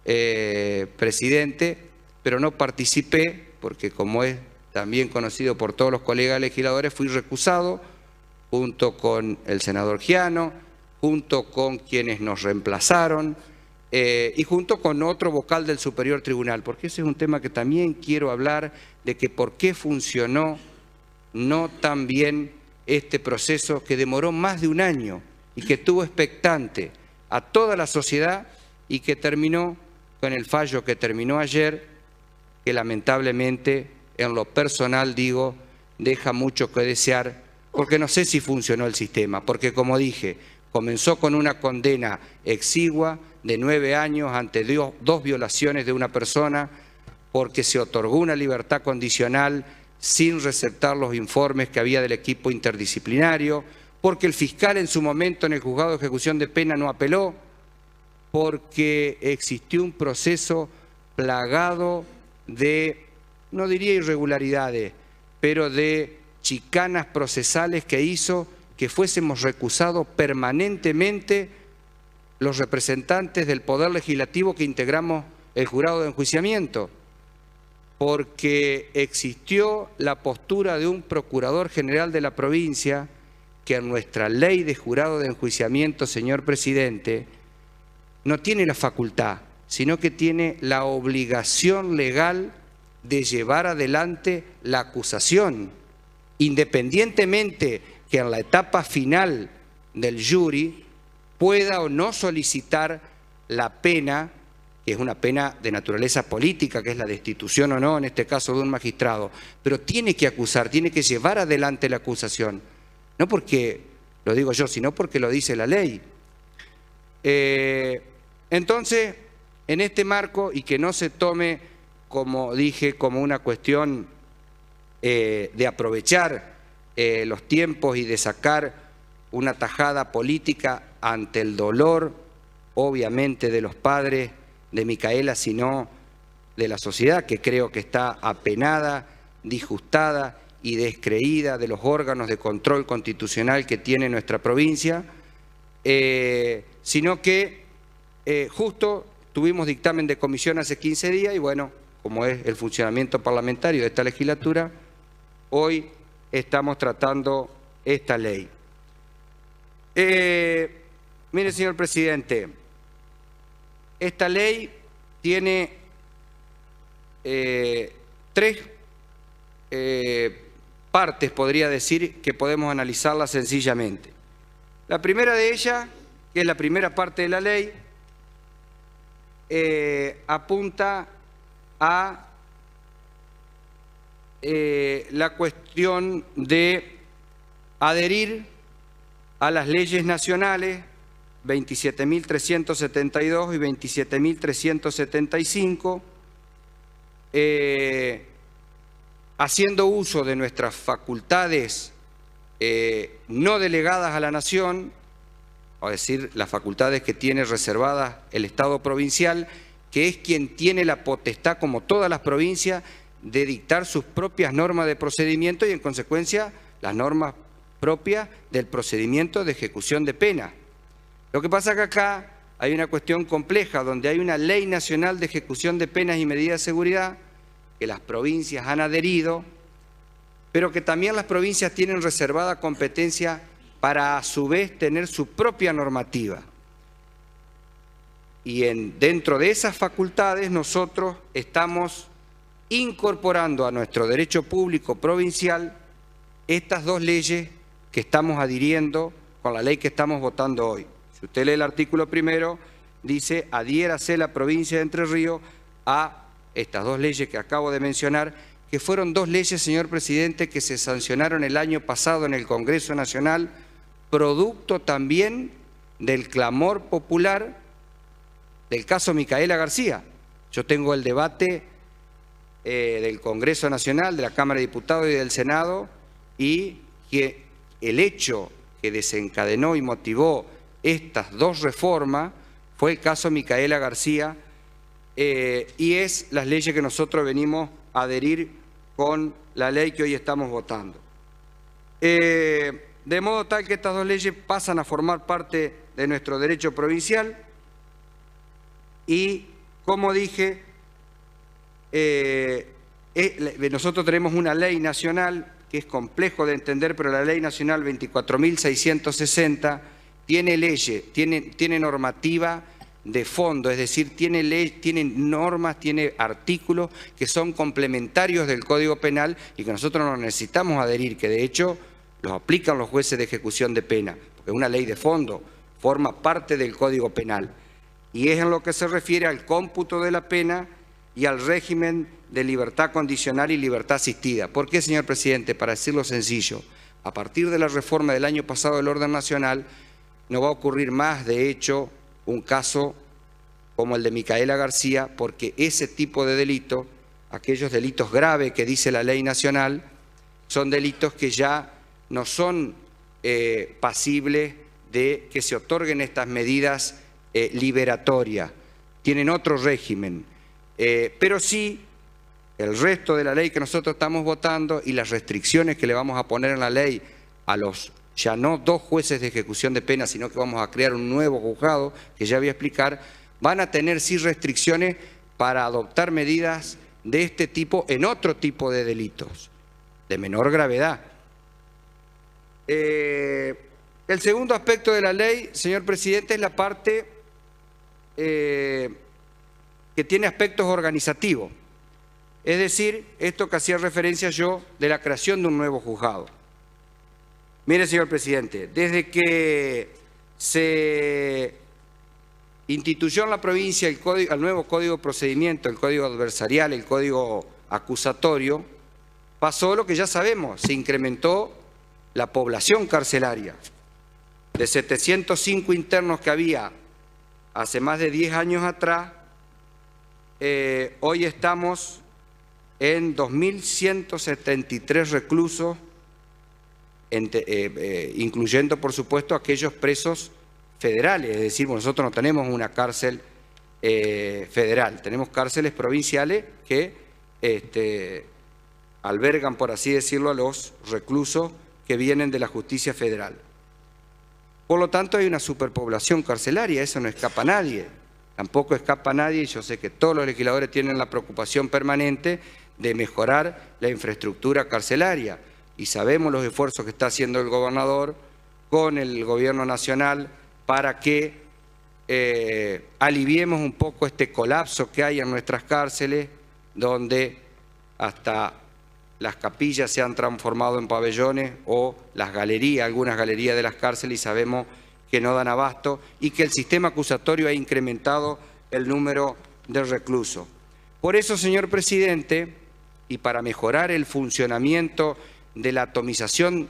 presidente, pero no participé porque, como es también conocido por todos los colegas legisladores, fui recusado junto con el senador Giano, junto con quienes nos reemplazaron, y junto con otro vocal del Superior Tribunal, porque ese es un tema que también quiero hablar, de que por qué funcionó no tan bien este proceso que demoró más de un año y que tuvo expectante a toda la sociedad y que terminó con el fallo que terminó ayer, que lamentablemente, en lo personal digo, deja mucho que desear, porque no sé si funcionó el sistema, porque como dije, comenzó con una condena exigua de 9 años ante 2 violaciones de una persona, porque se otorgó una libertad condicional sin receptar los informes que había del equipo interdisciplinario, porque el fiscal en su momento en el juzgado de ejecución de pena no apeló, porque existió un proceso plagado de, no diría irregularidades, pero de chicanas procesales que hizo que fuésemos recusados permanentemente los representantes del Poder Legislativo que integramos el jurado de enjuiciamiento, porque existió la postura de un procurador general de la provincia que en nuestra ley de jurado de enjuiciamiento, señor presidente, no tiene la facultad, sino que tiene la obligación legal de llevar adelante la acusación, independientemente que en la etapa final del jury pueda o no solicitar la pena, que es una pena de naturaleza política, que es la destitución o no, en este caso de un magistrado, pero tiene que acusar, tiene que llevar adelante la acusación, no porque lo digo yo, sino porque lo dice la ley. Entonces, en este marco, y que no se tome, como dije, como una cuestión de aprovechar los tiempos y de sacar una tajada política ante el dolor, obviamente, de los padres de Micaela, sino de la sociedad, que creo que está apenada, disgustada y descreída de los órganos de control constitucional que tiene nuestra provincia, sino que justo tuvimos dictamen de comisión hace 15 días y bueno, como es el funcionamiento parlamentario de esta legislatura, hoy estamos tratando esta ley. Mire, señor presidente, esta ley tiene 3 partes, podría decir, que podemos analizarla sencillamente. La primera de ellas, que es la primera parte de la ley, apunta a la cuestión de adherir a las leyes nacionales 27.372 y 27.375, haciendo uso de nuestras facultades no delegadas a la Nación, es decir, las facultades que tiene reservadas el Estado provincial, que es quien tiene la potestad, como todas las provincias, de dictar sus propias normas de procedimiento y, en consecuencia, las normas propias del procedimiento de ejecución de pena. Lo que pasa es que acá hay una cuestión compleja, donde hay una ley nacional de ejecución de penas y medidas de seguridad que las provincias han adherido, pero que también las provincias tienen reservada competencia para a su vez tener su propia normativa. Y dentro de esas facultades nosotros estamos incorporando a nuestro derecho público provincial estas 2 leyes que estamos adhiriendo con la ley que estamos votando hoy. Si usted lee el artículo primero, dice: adhiérase la provincia de Entre Ríos a estas 2 leyes que acabo de mencionar, que fueron 2 leyes, señor presidente, que se sancionaron el año pasado en el Congreso Nacional, producto también del clamor popular del caso Micaela García. Yo tengo el debate del Congreso Nacional, de la Cámara de Diputados y del Senado, y que el hecho que desencadenó y motivó estas 2 reformas fue el caso Micaela García, y es las leyes que nosotros venimos a adherir con la ley que hoy estamos votando. De modo tal que estas 2 leyes pasan a formar parte de nuestro derecho provincial y, como dije, nosotros tenemos una ley nacional que es complejo de entender, pero la ley nacional 24.660 tiene leyes, tiene normativa de fondo, es decir, tiene normas, tiene artículos que son complementarios del Código Penal y que nosotros no necesitamos adherir, que de hecho los aplican los jueces de ejecución de pena, porque es una ley de fondo, forma parte del Código Penal. Y es en lo que se refiere al cómputo de la pena y al régimen de libertad condicional y libertad asistida. ¿Por qué, señor presidente? Para decirlo sencillo, a partir de la reforma del año pasado del orden nacional, no va a ocurrir más, de hecho, un caso como el de Micaela García, porque ese tipo de delito, aquellos delitos graves que dice la ley nacional, son delitos que ya no son pasibles de que se otorguen estas medidas liberatorias, tienen otro régimen, pero sí el resto de la ley que nosotros estamos votando y las restricciones que le vamos a poner en la ley a los ya no 2 jueces de ejecución de pena, sino que vamos a crear un nuevo juzgado, que ya voy a explicar, van a tener sí restricciones para adoptar medidas de este tipo en otro tipo de delitos, de menor gravedad. El segundo aspecto de la ley, señor presidente, es la parte que tiene aspectos organizativos. Es decir, esto que hacía referencia yo de la creación de un nuevo juzgado. Mire, señor presidente, desde que se instituyó en la provincia el nuevo Código de Procedimiento, el Código Adversarial, el Código Acusatorio, pasó lo que ya sabemos, se incrementó la población carcelaria. De 705 internos que había hace más de 10 años atrás, hoy estamos en 2.173 reclusos, incluyendo por supuesto aquellos presos federales, es decir, nosotros no tenemos una cárcel federal, tenemos cárceles provinciales que albergan, por así decirlo, a los reclusos que vienen de la justicia federal. Por lo tanto, hay una superpoblación carcelaria, eso no escapa a nadie, tampoco escapa a nadie, y yo sé que todos los legisladores tienen la preocupación permanente de mejorar la infraestructura carcelaria, y sabemos los esfuerzos que está haciendo el gobernador con el gobierno nacional para que aliviemos un poco este colapso que hay en nuestras cárceles, donde hasta las capillas se han transformado en pabellones o las galerías, algunas galerías de las cárceles, y sabemos que no dan abasto y que el sistema acusatorio ha incrementado el número de reclusos. Por eso, señor presidente, y para mejorar el funcionamiento de la atomización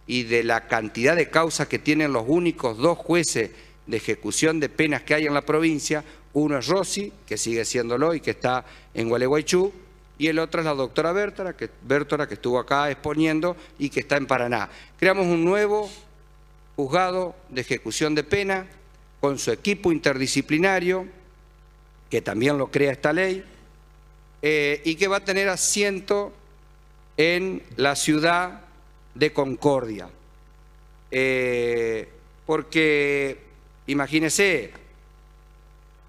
y de la cantidad de causas que tienen los únicos 2 jueces de ejecución de penas que hay en la provincia, uno es Rossi, que sigue siéndolo y que está en Gualeguaychú, y el otro es la doctora Bértora, que estuvo acá exponiendo y que está en Paraná. Creamos un nuevo juzgado de ejecución de pena con su equipo interdisciplinario, que también lo crea esta ley, y que va a tener asiento en la ciudad de Concordia. Porque, imagínese,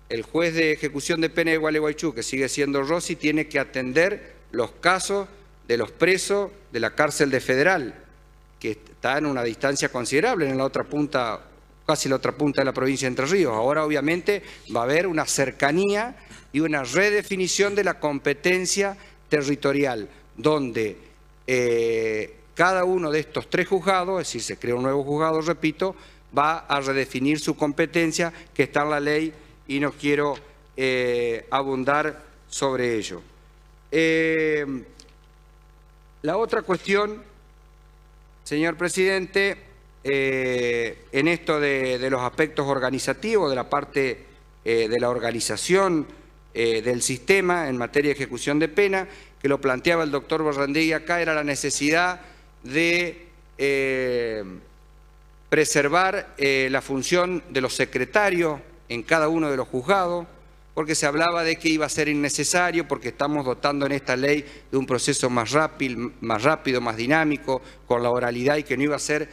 el juez de ejecución de pena de Gualeguaychú, que sigue siendo Rossi, tiene que atender los casos de los presos de la cárcel de Federal, que está en una distancia considerable, en la otra punta, casi la otra punta de la provincia de Entre Ríos. Ahora, obviamente, va a haber una cercanía y una redefinición de la competencia territorial, donde cada uno de estos 3 juzgados, es decir, se crea un nuevo juzgado, repito, va a redefinir su competencia que está en la ley y no quiero abundar sobre ello. La otra cuestión, señor presidente, en esto de los aspectos organizativos, de la parte de la organización del sistema en materia de ejecución de pena, que lo planteaba el doctor Barrandegui acá, era la necesidad de preservar la función de los secretarios en cada uno de los juzgados, porque se hablaba de que iba a ser innecesario, porque estamos dotando en esta ley de un proceso más rápido, más dinámico, con la oralidad, y que no iba a ser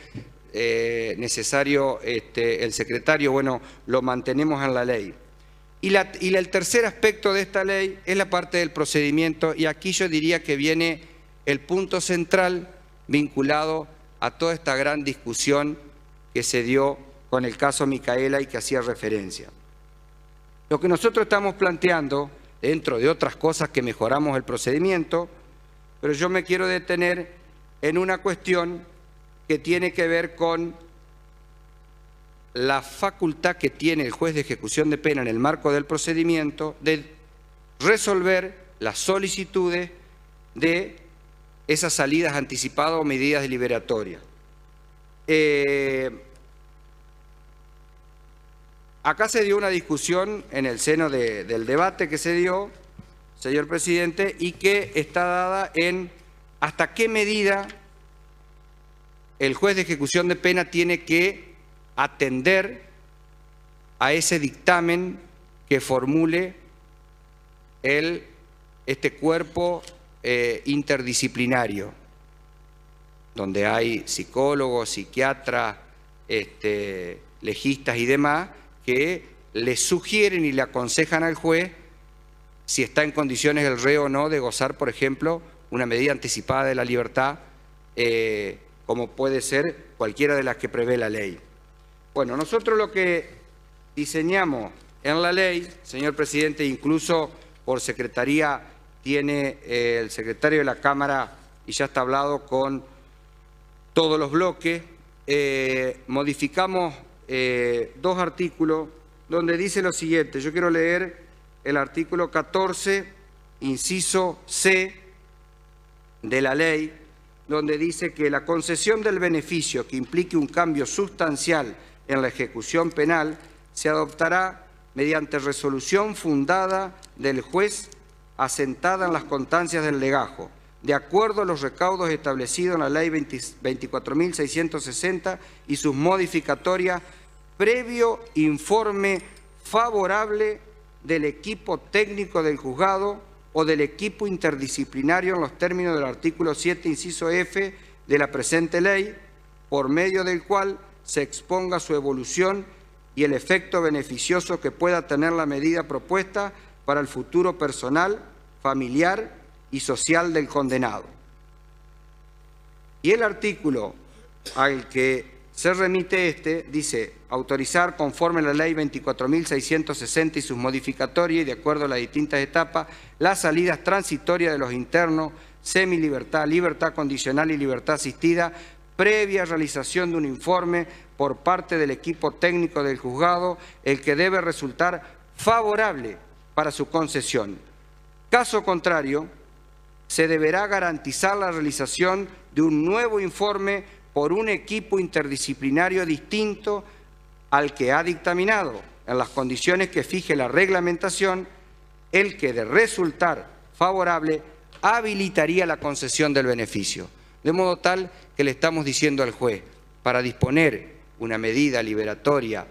necesario el secretario. Bueno, lo mantenemos en la ley. Y el tercer aspecto de esta ley es la parte del procedimiento, y aquí yo diría que viene el punto central vinculado a toda esta gran discusión que se dio con el caso Micaela y que hacía referencia. Lo que nosotros estamos planteando, dentro de otras cosas que mejoramos el procedimiento, pero yo me quiero detener en una cuestión que tiene que ver con la facultad que tiene el juez de ejecución de pena en el marco del procedimiento de resolver las solicitudes de esas salidas anticipadas o medidas liberatorias. Acá se dio una discusión en el seno del debate que se dio, señor presidente, y que está dada en hasta qué medida el juez de ejecución de pena tiene que atender a ese dictamen que formule este cuerpo interdisciplinario, donde hay psicólogos, psiquiatras, legistas y demás, que le sugieren y le aconsejan al juez si está en condiciones el reo o no de gozar, por ejemplo, una medida anticipada de la libertad, como puede ser cualquiera de las que prevé la ley. Bueno, nosotros lo que diseñamos en la ley, señor presidente, incluso por secretaría tiene el secretario de la Cámara y ya está hablado con todos los bloques, modificamos 2 artículos donde dice lo siguiente. Yo quiero leer el artículo 14, inciso C de la ley, donde dice que la concesión del beneficio que implique un cambio sustancial en la ejecución penal se adoptará mediante resolución fundada del juez asentada en las constancias del legajo, de acuerdo a los recaudos establecidos en la Ley 24.660 y sus modificatorias, previo informe favorable del equipo técnico del juzgado o del equipo interdisciplinario en los términos del artículo 7, inciso F de la presente ley, por medio del cual se exponga su evolución y el efecto beneficioso que pueda tener la medida propuesta para el futuro personal, familiar y social del condenado. Y el artículo al que se remite dice autorizar conforme a la Ley 24.660 y sus modificatorias y de acuerdo a las distintas etapas las salidas transitorias de los internos, semilibertad, libertad condicional y libertad asistida, previa realización de un informe por parte del equipo técnico del juzgado, el que debe resultar favorable para su concesión. Caso contrario, se deberá garantizar la realización de un nuevo informe por un equipo interdisciplinario distinto al que ha dictaminado, en las condiciones que fije la reglamentación, el que de resultar favorable habilitaría la concesión del beneficio. De modo tal que le estamos diciendo al juez, para disponer una medida liberatoria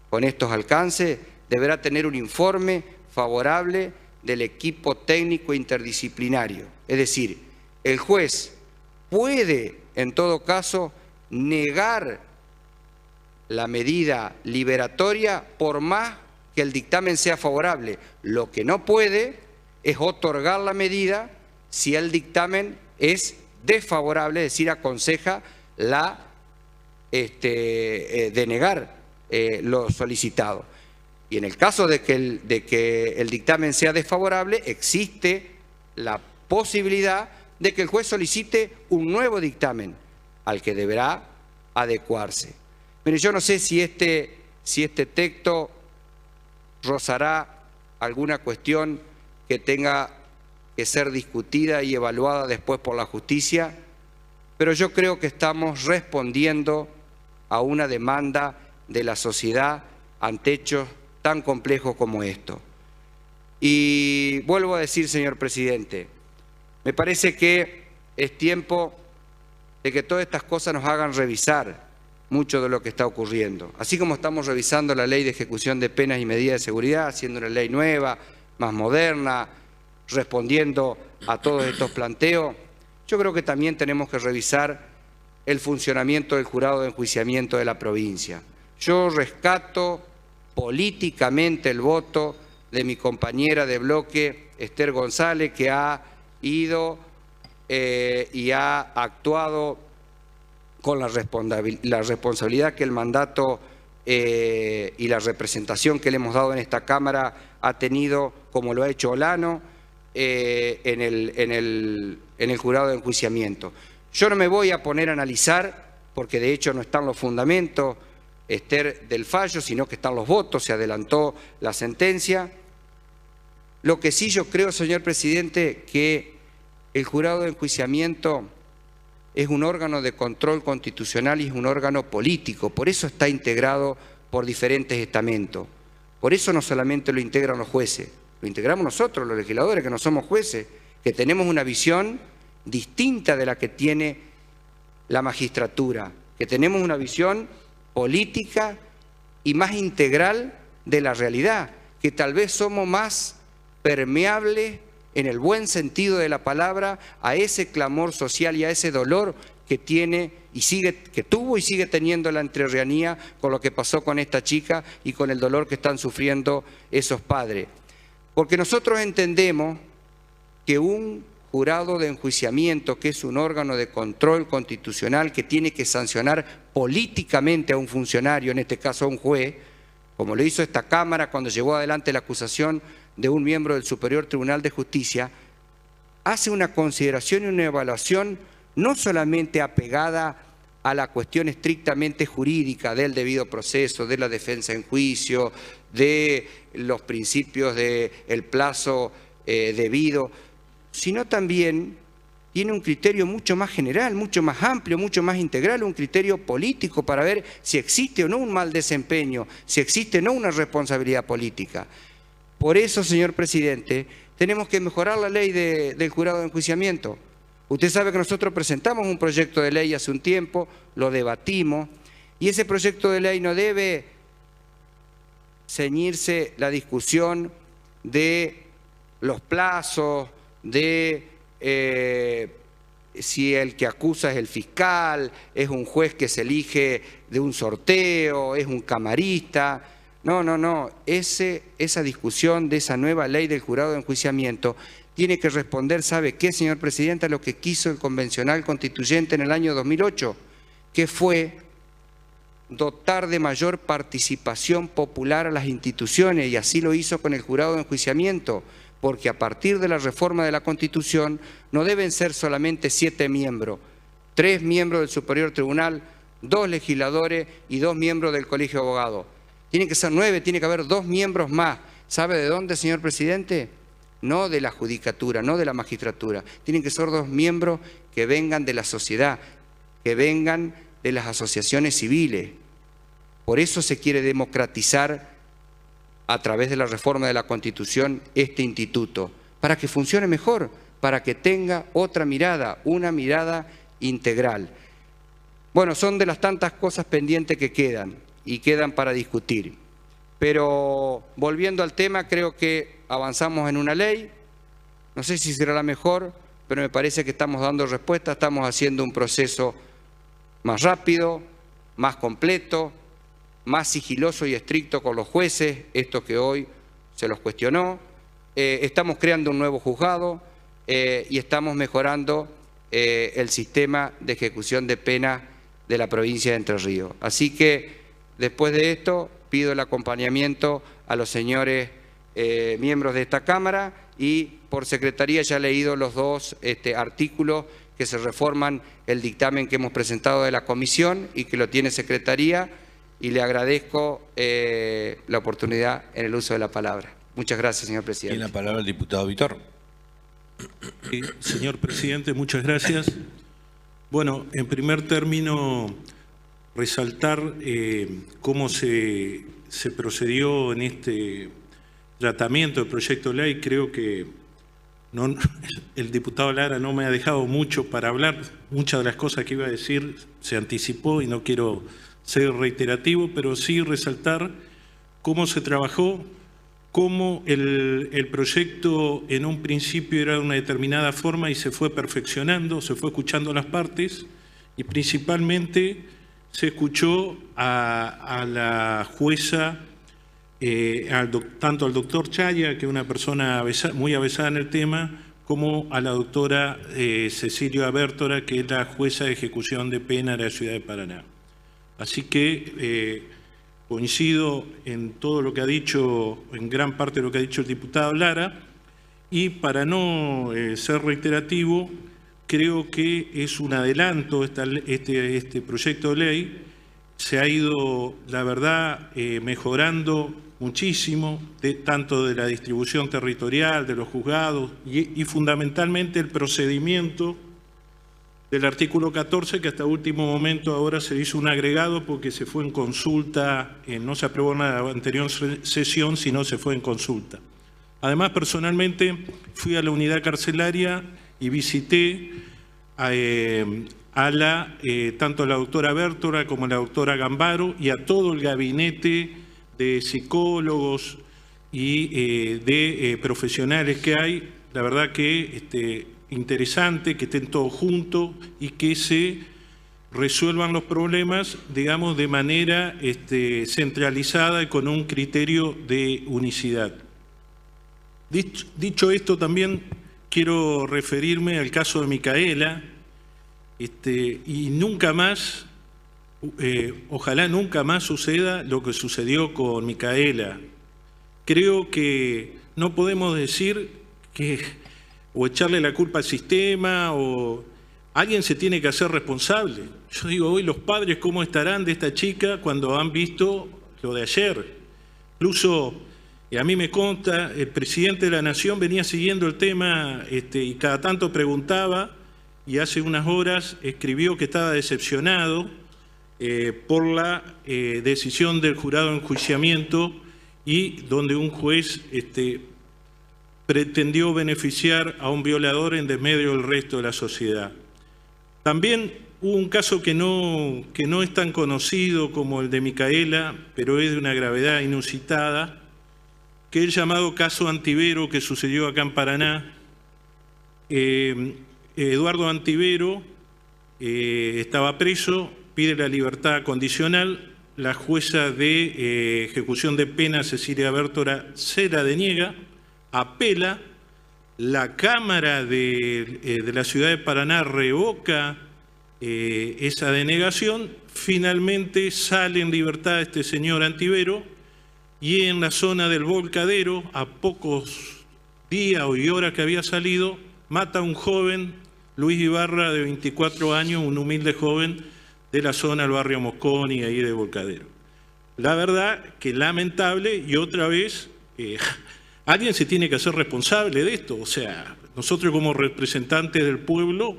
con estos alcances, deberá tener un informe favorable del equipo técnico interdisciplinario. Es decir, el juez puede, en todo caso, negar la medida liberatoria por más que el dictamen sea favorable. Lo que no puede es otorgar la medida si el dictamen es desfavorable, es decir, aconseja denegar lo solicitado. Y en el caso de que el dictamen sea desfavorable, existe la posibilidad de que el juez solicite un nuevo dictamen al que deberá adecuarse. Mire, yo no sé si este texto rozará alguna cuestión que tenga que ser discutida y evaluada después por la justicia, pero yo creo que estamos respondiendo a una demanda de la sociedad ante hechos tan complejos como esto. Y vuelvo a decir, señor presidente, me parece que es tiempo de que todas estas cosas nos hagan revisar mucho de lo que está ocurriendo. Así como estamos revisando la Ley de Ejecución de Penas y Medidas de Seguridad, haciendo una ley nueva, más moderna, respondiendo a todos estos planteos, yo creo que también tenemos que revisar el funcionamiento del jurado de enjuiciamiento de la provincia. Yo rescato políticamente el voto de mi compañera de bloque, Esther González, que ha ido y ha actuado con la responsabilidad que el mandato y la representación que le hemos dado en esta Cámara ha tenido, como lo ha hecho Olano, en el jurado de enjuiciamiento. Yo no me voy a poner a analizar, porque de hecho no están los fundamentos, Esther, del fallo, sino que están los votos, se adelantó la sentencia. Lo que sí yo creo, señor presidente, que el jurado de enjuiciamiento es un órgano de control constitucional y es un órgano político, por eso está integrado por diferentes estamentos. Por eso no solamente lo integran los jueces, lo integramos nosotros, los legisladores, que no somos jueces, que tenemos una visión distinta de la que tiene la magistratura, que tenemos una visión política y más integral de la realidad, que tal vez somos más permeables en el buen sentido de la palabra a ese clamor social y a ese dolor que tiene y que tuvo y sigue teniendo la entrerrianía con lo que pasó con esta chica y con el dolor que están sufriendo esos padres. Porque nosotros entendemos que un jurado de enjuiciamiento, que es un órgano de control constitucional que tiene que sancionar políticamente a un funcionario, en este caso a un juez, como lo hizo esta Cámara cuando llevó adelante la acusación de un miembro del Superior Tribunal de Justicia, hace una consideración y una evaluación no solamente apegada a la cuestión estrictamente jurídica del debido proceso, de la defensa en juicio, de los principios del plazo debido, sino también tiene un criterio mucho más general, mucho más amplio, mucho más integral, un criterio político para ver si existe o no un mal desempeño, si existe o no una responsabilidad política. Por eso, señor presidente, tenemos que mejorar la ley del jurado de enjuiciamiento. Usted sabe que nosotros presentamos un proyecto de ley hace un tiempo, lo debatimos, y ese proyecto de ley no debe ceñirse la discusión de los plazos, de si el que acusa es el fiscal, es un juez que se elige de un sorteo, es un camarista. No. Esa discusión de esa nueva ley del jurado de enjuiciamiento tiene que responder, ¿sabe qué, señor presidente?, a lo que quiso el convencional constituyente en el año 2008, que fue dotar de mayor participación popular a las instituciones, y así lo hizo con el jurado de enjuiciamiento, porque a partir de la reforma de la Constitución no deben ser solamente 7 miembros, 3 miembros del Superior Tribunal, 2 legisladores y 2 miembros del Colegio de Abogados. Tienen que ser 9, tiene que haber 2 miembros más. ¿Sabe de dónde, señor presidente? No de la judicatura, no de la magistratura. Tienen que ser 2 miembros que vengan de la sociedad, que vengan de las asociaciones civiles. Por eso se quiere democratizar a través de la reforma de la Constitución este instituto, para que funcione mejor, para que tenga otra mirada, una mirada integral. Bueno, son de las tantas cosas pendientes que quedan y quedan para discutir. Pero volviendo al tema, creo que avanzamos en una ley, no sé si será la mejor, pero me parece que estamos dando respuesta, estamos haciendo un proceso más rápido, más completo, más sigiloso y estricto con los jueces, esto que hoy se los cuestionó. Estamos creando un nuevo juzgado y estamos mejorando el sistema de ejecución de pena de la provincia de Entre Ríos. Así que después de esto pido el acompañamiento a los señores miembros de esta Cámara y por secretaría ya he leído los 2 artículos que se reforman el dictamen que hemos presentado de la comisión y que lo tiene secretaría. Y le agradezco la oportunidad en el uso de la palabra. Muchas gracias, señor presidente. Tiene la palabra el diputado Vitor. Señor presidente, muchas gracias. Bueno, en primer término, resaltar cómo se procedió en este tratamiento del proyecto de ley. Creo que el diputado Lara no me ha dejado mucho para hablar. Muchas de las cosas que iba a decir se anticipó y no quiero ser reiterativo, pero sí resaltar cómo se trabajó, cómo el proyecto en un principio era de una determinada forma y se fue perfeccionando, se fue escuchando las partes y principalmente se escuchó a la jueza, tanto al doctor Chaya, que es una persona muy avesada en el tema, como a la doctora Cecilia Bertora, que es la jueza de ejecución de pena de la ciudad de Paraná. Así que coincido en todo lo que ha dicho, en gran parte de lo que ha dicho el diputado Lara, y para no ser reiterativo, creo que es un adelanto este proyecto de ley. Se ha ido, la verdad, mejorando muchísimo, tanto de la distribución territorial, de los juzgados y fundamentalmente el procedimiento del artículo 14, que hasta último momento ahora se hizo un agregado porque se fue en consulta, no se aprobó en la anterior sesión, sino se fue en consulta. Además, personalmente fui a la unidad carcelaria y visité tanto a la doctora Bértora como a la doctora Gambaro y a todo el gabinete de psicólogos y de profesionales que hay. La verdad que interesante que estén todos juntos y que se resuelvan los problemas, digamos, de manera centralizada y con un criterio de unicidad. Dicho esto, también quiero referirme al caso de Micaela, y nunca más, ojalá nunca más suceda lo que sucedió con Micaela. Creo que no podemos decir o echarle la culpa al sistema, o alguien se tiene que hacer responsable. Yo digo, hoy los padres, ¿cómo estarán de esta chica cuando han visto lo de ayer? Incluso, y a mí me consta, el presidente de la Nación venía siguiendo el tema y cada tanto preguntaba, y hace unas horas escribió que estaba decepcionado por la decisión del jurado de enjuiciamiento y donde un juez pretendió beneficiar a un violador en desmedro del resto de la sociedad. También hubo un caso que no es tan conocido como el de Micaela, pero es de una gravedad inusitada, que es el llamado caso Antivero, que sucedió acá en Paraná. Eduardo Antivero estaba preso, pide la libertad condicional, la jueza de ejecución de pena, Cecilia Bértora, se la deniega, apela, la Cámara de la ciudad de Paraná revoca esa denegación, finalmente sale en libertad este señor Antivero, y en la zona del Volcadero, a pocos días y horas que había salido, mata a un joven, Luis Ibarra, de 24 años, un humilde joven de la zona del barrio Mosconi, ahí de Volcadero. La verdad que lamentable, y otra vez, alguien se tiene que hacer responsable de esto. O sea, nosotros como representantes del pueblo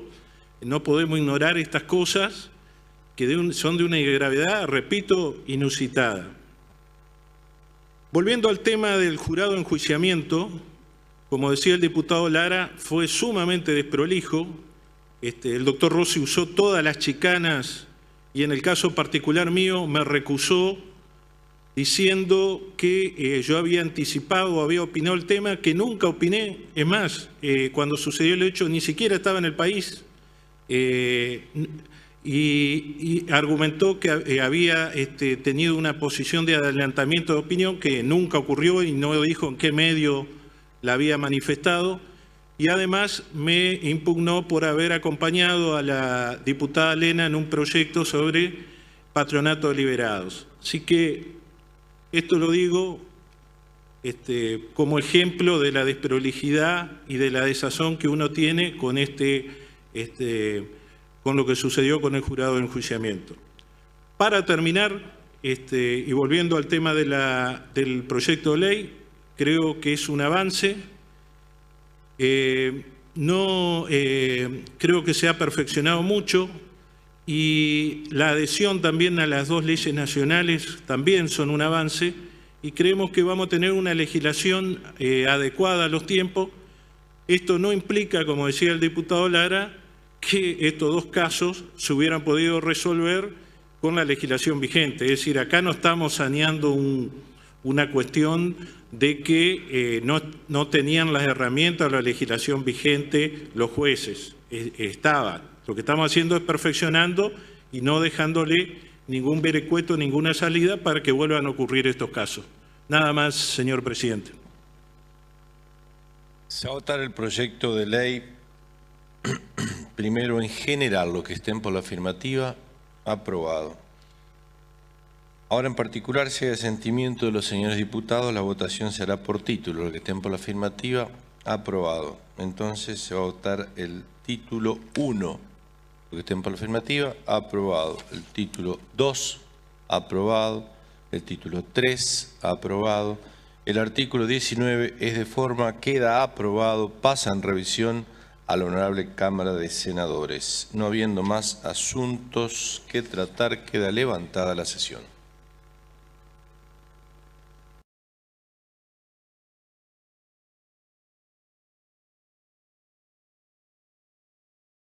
no podemos ignorar estas cosas que son de una gravedad, repito, inusitada. Volviendo al tema del jurado de enjuiciamiento, como decía el diputado Lara, fue sumamente desprolijo. El doctor Rossi usó todas las chicanas y en el caso particular mío me recusó diciendo que yo había anticipado, había opinado el tema, que nunca opiné. Es más, cuando sucedió el hecho ni siquiera estaba en el país. Y argumentó que había tenido una posición de adelantamiento de opinión que nunca ocurrió y no dijo en qué medio la había manifestado, y además me impugnó por haber acompañado a la diputada Lena en un proyecto sobre patronato de liberados. Así que esto lo digo como ejemplo de la desprolijidad y de la desazón que uno tiene con con lo que sucedió con el jurado de enjuiciamiento. Para terminar, y volviendo al tema del proyecto de ley, creo que es un avance. Creo que se ha perfeccionado mucho y la adhesión también a las dos leyes nacionales también son un avance, y creemos que vamos a tener una legislación adecuada a los tiempos. Esto no implica, como decía el diputado Lara, que estos dos casos se hubieran podido resolver con la legislación vigente. Es decir, acá no estamos saneando una cuestión de que no tenían las herramientas o la legislación vigente los jueces. Estaban. Lo que estamos haciendo es perfeccionando y no dejándole ningún vericueto, ninguna salida para que vuelvan a ocurrir estos casos. Nada más, señor presidente. Se va a votar el proyecto de ley. Primero, en general, los que estén por la afirmativa, aprobado. Ahora en particular, si hay asentimiento de los señores diputados, la votación será por título. Los que estén por la afirmativa, aprobado. Entonces se va a votar el título 1. Los que estén por la afirmativa, aprobado. El título 2, aprobado. El título 3, aprobado. El artículo 19 es de forma, queda aprobado, pasa en revisión a la Honorable Cámara de Senadores. No habiendo más asuntos que tratar, queda levantada la sesión.